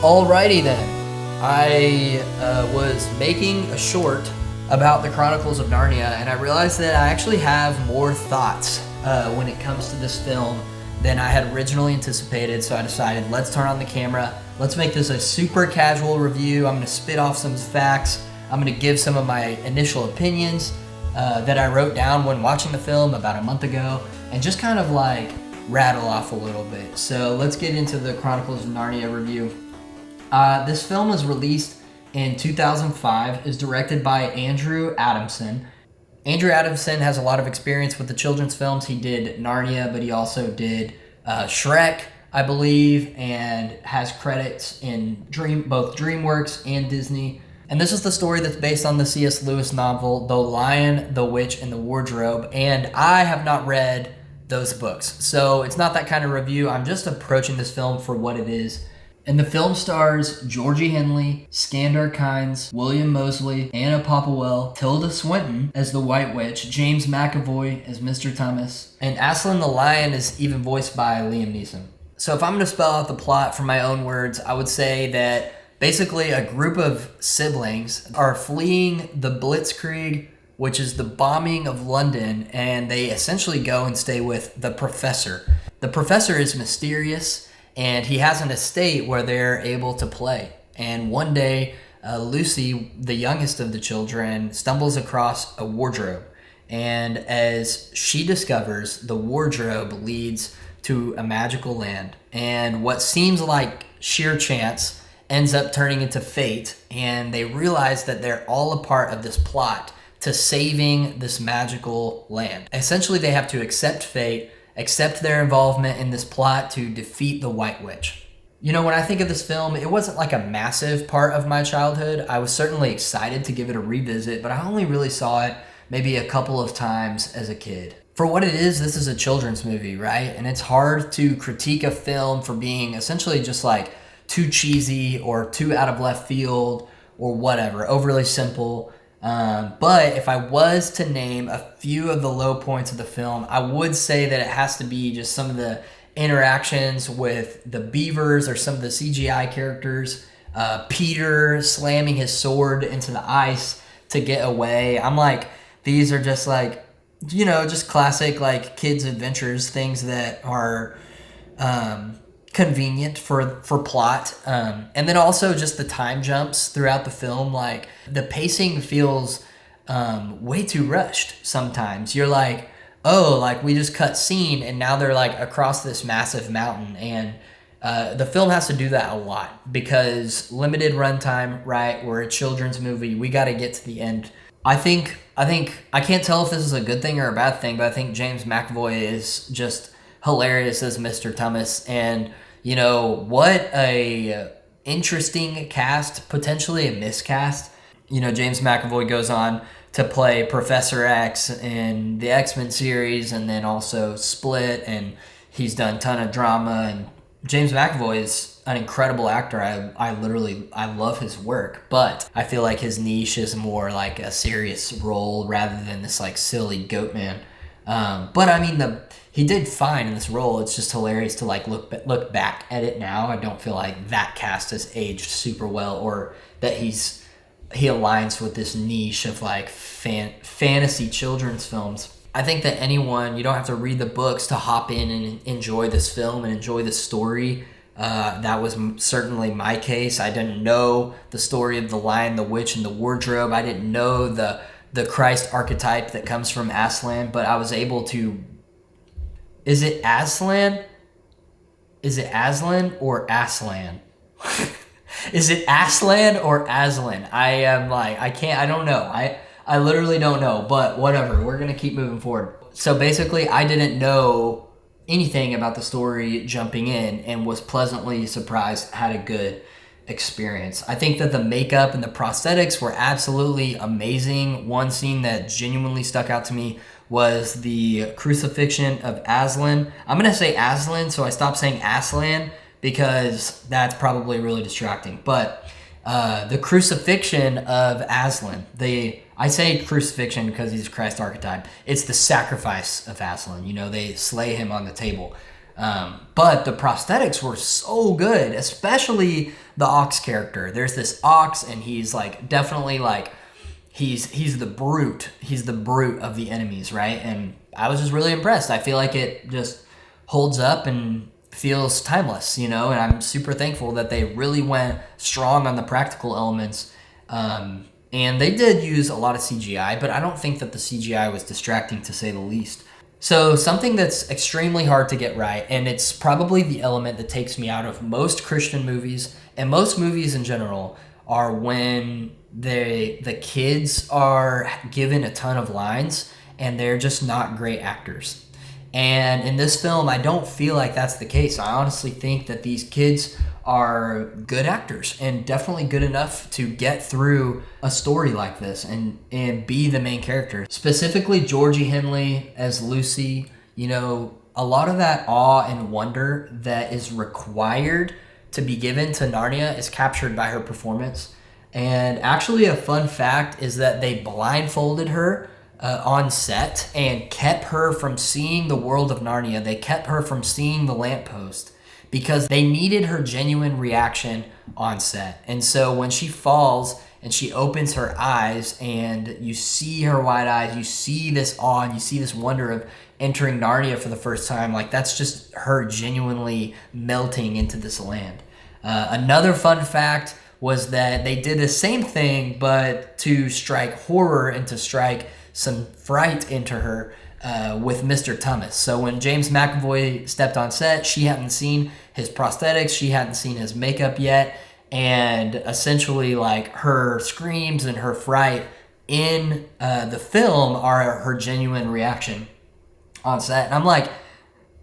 Alrighty then, I was making a short about the Chronicles of Narnia, and I realized that I actually have more thoughts when it comes to this film than I had originally anticipated, so I decided let's turn on the camera, let's make this a super casual review. I'm going to spit off some facts, I'm going to give some of my initial opinions that I wrote down when watching the film about a month ago, and just kind of like rattle off a little bit. So let's get into the Chronicles of Narnia review. This film was released in 2005, is directed by Andrew Adamson. Andrew Adamson has a lot of experience with the children's films. He did Narnia, but he also did Shrek, I believe, and has credits in both DreamWorks and Disney. And this is the story that's based on the C.S. Lewis novel, The Lion, the Witch, and the Wardrobe, and I have not read those books, so it's not that kind of review. I'm just approaching this film for what it is. And the film stars Georgie Henley, Skandar Kynes, William Moseley, Anna Popplewell, Tilda Swinton as the White Witch, James McAvoy as Mr. Tumnus, and Aslan the Lion is even voiced by Liam Neeson. So if I'm going to spell out the plot from my own words, I would say that basically a group of siblings are fleeing the Blitzkrieg, which is the bombing of London, and they essentially go and stay with the professor. The professor is mysterious, and he has an estate where they're able to play. And one day, Lucy, the youngest of the children, stumbles across a wardrobe. And as she discovers, the wardrobe leads to a magical land. And what seems like sheer chance ends up turning into fate. And they realize that they're all a part of this plot to saving this magical land. Essentially, they have to accept fate, accept their involvement in this plot to defeat the White Witch. You know, when I think of this film, it wasn't like a massive part of my childhood. I was certainly excited to give it a revisit, but I only really saw it maybe a couple of times as a kid. For what it is, this is a children's movie, right? And it's hard to critique a film for being essentially just like too cheesy or too out of left field or whatever, overly simple. But if I was to name a few of the low points of the film, I would say that it has to be just some of the interactions with the beavers or some of the CGI characters. Peter slamming his sword into the ice to get away. I'm like, these are just like, you know, just classic like kids' adventures, things that are convenient for plot, and then also just the time jumps throughout the film. Like the pacing feels way too rushed sometimes. You're like, oh, like we just cut scene and now they're like across this massive mountain, and the film has to do that a lot because limited runtime, right? We're a children's movie, we got to get to the end. I think I can't tell if this is a good thing or a bad thing, but I think James McAvoy is just hilarious as Mr. Tumnus. And you know, what a interesting cast, potentially a miscast. You know, James McAvoy goes on to play Professor X in the X-Men series and then also Split, and he's done a ton of drama. And James McAvoy is an incredible actor. I love his work, but I feel like his niche is more like a serious role rather than this like silly goat man. But I mean, he did fine in this role. It's just hilarious to like look back at it now. I don't feel like that cast has aged super well, or that he aligns with this niche of like fantasy children's films. I think that anyone, you don't have to read the books to hop in and enjoy this film and enjoy the story. That was certainly my case. I didn't know the story of the Lion, the Witch, and the Wardrobe. I didn't know the Christ archetype that comes from Aslan, but I was able to... Is it Aslan? Is it Aslan or Aslan? Is it Aslan or Aslan? I am like, I don't know. I literally don't know, but whatever. We're going to keep moving forward. So basically, I didn't know anything about the story jumping in and was pleasantly surprised, had a good experience. I think that the makeup and the prosthetics were absolutely amazing. One scene that genuinely stuck out to me was the crucifixion of Aslan. I'm going to say Aslan, so I stopped saying Aslan because that's probably really distracting. But the crucifixion of Aslan, I say crucifixion because he's Christ archetype. It's the sacrifice of Aslan. You know, they slay him on the table. But the prosthetics were so good, especially the ox character. There's this ox, and he's like definitely like he's the brute. He's the brute of the enemies, right? And I was just really impressed. I feel like it just holds up and feels timeless, and I'm super thankful that they really went strong on the practical elements. And they did use a lot of CGI, but I don't think that the CGI was distracting, to say the least. So something that's extremely hard to get right, and it's probably the element that takes me out of most Christian movies and most movies in general, are when the kids are given a ton of lines and they're just not great actors. And in this film, I don't feel like that's the case. I honestly think that these kids are good actors and definitely good enough to get through a story like this and be the main character. Specifically, Georgie Henley as Lucy, a lot of that awe and wonder that is required to be given to Narnia is captured by her performance. And actually, a fun fact is that they blindfolded her on set and kept her from seeing the world of Narnia. They kept her from seeing the lamppost because they needed her genuine reaction on set. And so when she falls and she opens her eyes and you see her wide eyes, you see this awe and you see this wonder of entering Narnia for the first time, like that's just her genuinely melting into this land. Another fun fact was that they did the same thing, but to strike horror and to strike some fright into her with Mr. Tummis. So when James McAvoy stepped on set, she hadn't seen his prosthetics, she hadn't seen his makeup yet, and essentially like her screams and her fright in the film are her genuine reaction on set. And I'm like,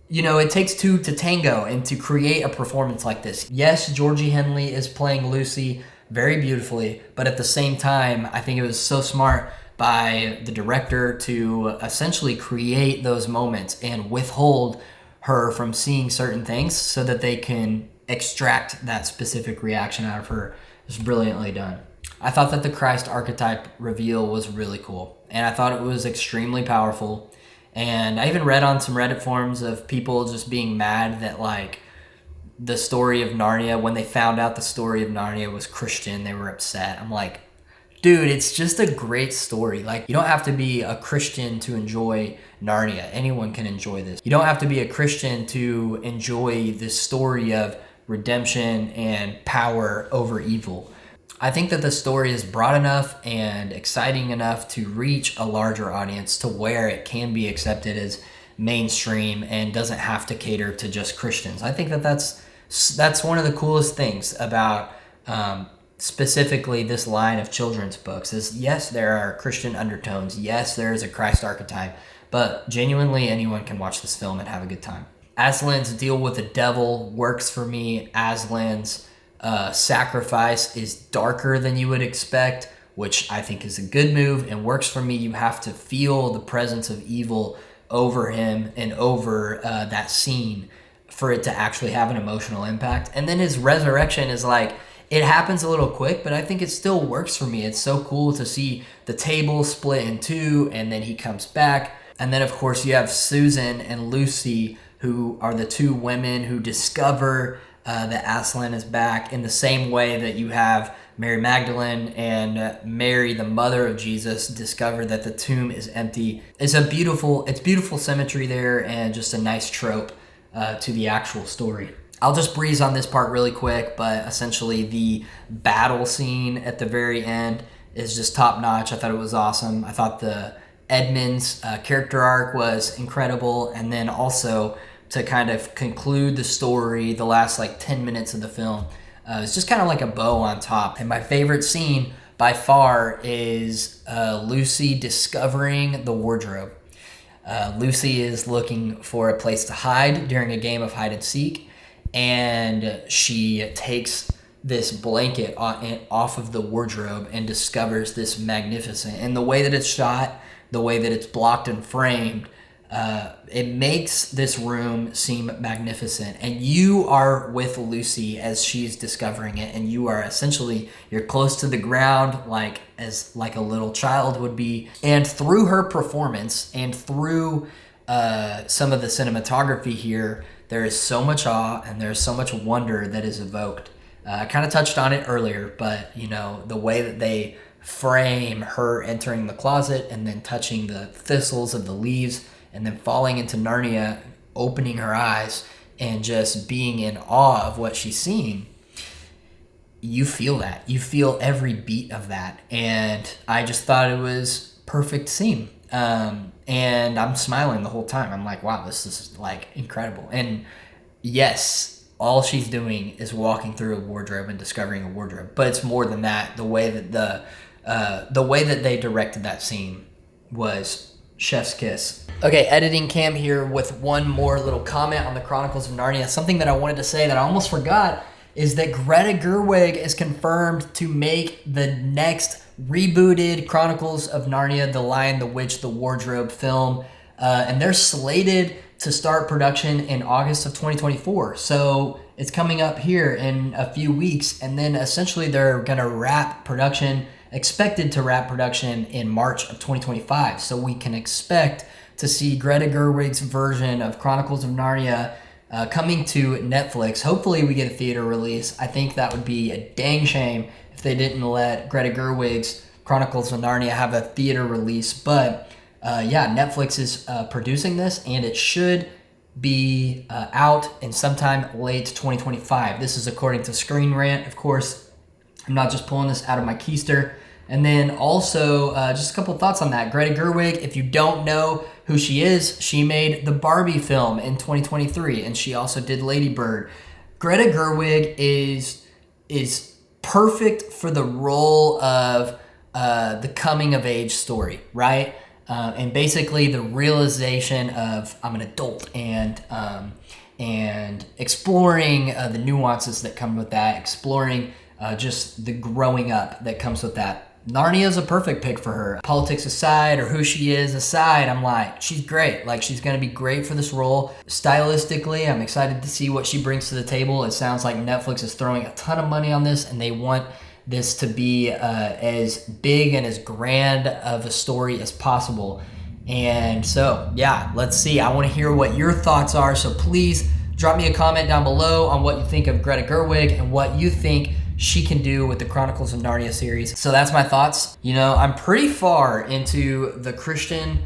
it takes two to tango and to create a performance like this. Yes, Georgie Henley is playing Lucy very beautifully, but at the same time, I think it was so smart by the director to essentially create those moments and withhold her from seeing certain things so that they can extract that specific reaction out of her. It's brilliantly done. I thought that the Christ archetype reveal was really cool, and I thought it was extremely powerful. And I even read on some Reddit forums of people just being mad that like the story of Narnia, when they found out the story of Narnia was Christian, they were upset. I'm like, dude, it's just a great story. Like, you don't have to be a Christian to enjoy Narnia. Anyone can enjoy this. You don't have to be a Christian to enjoy this story of redemption and power over evil. I think that the story is broad enough and exciting enough to reach a larger audience to where it can be accepted as mainstream and doesn't have to cater to just Christians. I think that that's one of the coolest things about specifically this line of children's books is, yes, there are Christian undertones. Yes, there is a Christ archetype, but genuinely anyone can watch this film and have a good time. Aslan's deal with the devil works for me. Aslan's sacrifice is darker than you would expect, which I think is a good move and works for me. You have to feel the presence of evil over him and over that scene for it to actually have an emotional impact. And then his resurrection is like, it happens a little quick, but I think it still works for me. It's so cool to see the table split in two and then he comes back. And then of course you have Susan and Lucy, who are the two women who discover that Aslan is back, in the same way that you have Mary Magdalene and Mary, the mother of Jesus, discover that the tomb is empty. It's beautiful symmetry there and just a nice trope to the actual story. I'll just breeze on this part really quick, but essentially the battle scene at the very end is just top notch. I thought it was awesome. I thought the Edmund's character arc was incredible, and then also to kind of conclude the story, the last like 10 minutes of the film, it's just kind of like a bow on top. And my favorite scene by far is Lucy discovering the wardrobe. Lucy is looking for a place to hide during a game of hide and seek, and she takes this blanket off of the wardrobe and discovers this magnificent. And the way that it's shot, the way that it's blocked and framed, it makes this room seem magnificent, and you are with Lucy as she's discovering it, and you are essentially, you're close to the ground like a little child would be. And through her performance and through some of the cinematography here, there is so much awe and there's so much wonder that is evoked I kind of touched on it earlier, but you know, the way that they frame her entering the closet and then touching the thistles of the leaves and then falling into Narnia, opening her eyes and just being in awe of what she's seeing. You feel that. You feel every beat of that. And I just thought it was perfect scene. And I'm smiling the whole time. I'm like, wow, this is like incredible. And yes, all she's doing is walking through a wardrobe and discovering a wardrobe. But it's more than that. The way that they directed that scene was chef's kiss. Okay, editing cam here with one more little comment on the Chronicles of Narnia. Something that I wanted to say that I almost forgot is that Greta Gerwig is confirmed to make the next rebooted Chronicles of Narnia, The Lion, the Witch, the Wardrobe film. And they're slated to start production in August of 2024. So it's coming up here in a few weeks. And then essentially they're going to wrap production, expected to wrap production in March of 2025. So we can expect to see Greta Gerwig's version of Chronicles of Narnia coming to Netflix. Hopefully we get a theater release. I think that would be a dang shame if they didn't let Greta Gerwig's Chronicles of Narnia have a theater release. But yeah, Netflix is producing this, and it should be out in sometime late 2025. This is according to Screen Rant. Of course, I'm not just pulling this out of my keister. And then also, just a couple thoughts on that. Greta Gerwig, if you don't know who she is, she made the Barbie film in 2023, and she also did Lady Bird. Greta Gerwig is perfect for the role of the coming of age story, right? And basically the realization of I'm an adult and exploring the nuances that come with that, exploring just the growing up that comes with that. Narnia is a perfect pick for her. Politics aside, or who she is aside, I'm like, she's great. Like, she's going to be great for this role. Stylistically, I'm excited to see what she brings to the table. It sounds like Netflix is throwing a ton of money on this, and they want this to be as big and as grand of a story as possible. And so, yeah, let's see. I want to hear what your thoughts are. So please drop me a comment down below on what you think of Greta Gerwig and what you think she can do with the Chronicles of Narnia series. So that's my thoughts. You know, I'm pretty far into the Christian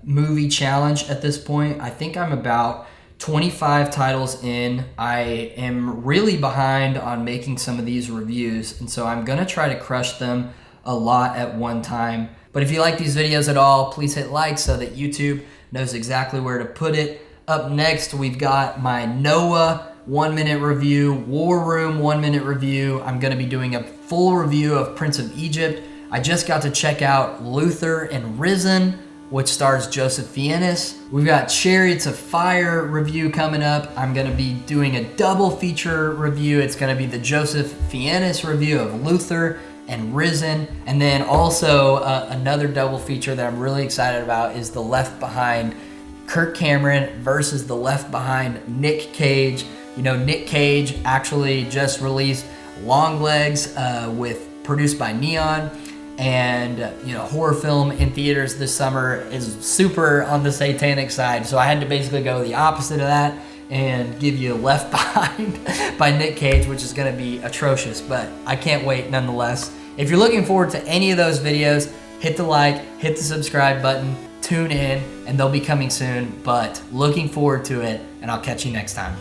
movie challenge at this point. I think I'm about 25 titles in. I am really behind on making some of these reviews, and so I'm gonna try to crush them a lot at one time. But if you like these videos at all, please hit like so that YouTube knows exactly where to put it. Up next, we've got my Noah 1-minute review, War Room 1-minute review. I'm going to be doing a full review of Prince of Egypt. I just got to check out Luther and Risen, which stars Joseph Fiennes. We've got Chariots of Fire review coming up. I'm going to be doing a double feature review. It's going to be the Joseph Fiennes review of Luther and Risen. And then also another double feature that I'm really excited about is the Left Behind Kirk Cameron versus the Left Behind Nick Cage. You know, Nick Cage actually just released Longlegs produced by Neon, and you know, horror film in theaters this summer is super on the satanic side. So I had to basically go the opposite of that and give you Left Behind by Nick Cage, which is going to be atrocious, but I can't wait nonetheless. If you're looking forward to any of those videos, hit the like, hit the subscribe button, tune in, and they'll be coming soon. But looking forward to it, and I'll catch you next time.